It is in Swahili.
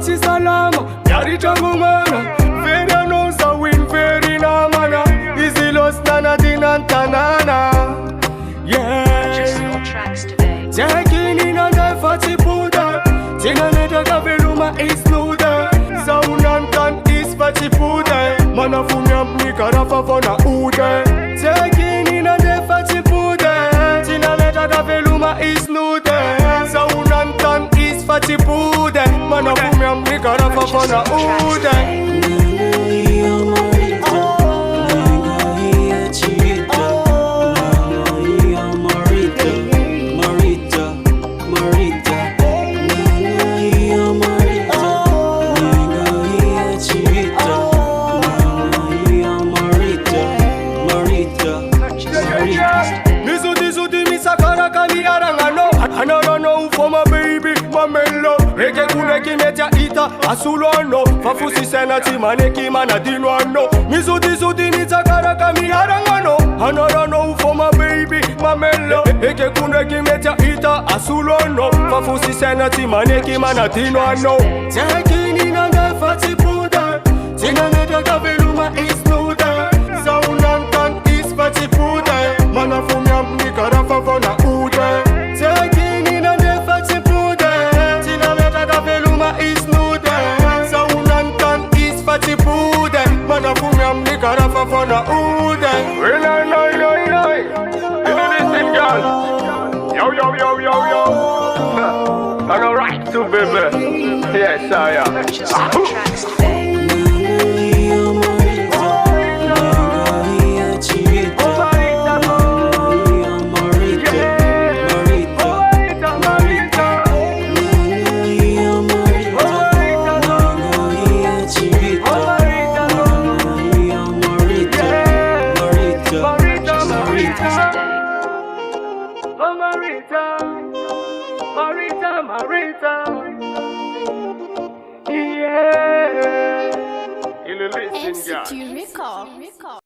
Maxi salama, yari changu mana. Vera no sa win feri na mana. Easy los nana dinantanana. Purchase your tracks today. Taking in a life at the Buddha. Tina neta kaveluma is nuda. Saunantan is fati Buddha. Mana fumya mnika rafa fona ude. Taking in a life at the Buddha. Tina neta kaveluma is nuda. Saunantan is fati Buddha. Mana fumya mnika rafa fona ude. Asulano, fafusi sena timaneki mana dinwano. Mizudi nitakara kami harangano. Anarano for my baby, my mello. Eke kuneki meja ita asulano. Fafusi sena timaneki mana dinwano. Taking in a fati puda. Tina neta kaveluma is nuda. Saunantan is fati puda. Mana fumya mnikarafa fona uda. Taking in a fati puda. Tina neta kaveluma is nuda. Fati pude, mana fumya mnikarafa fona ude. Really, no. You listen, girl. Yo. And alright too, baby. Yes, I am. Purchase your tracks today. Marita. Yeah. You listen, girl.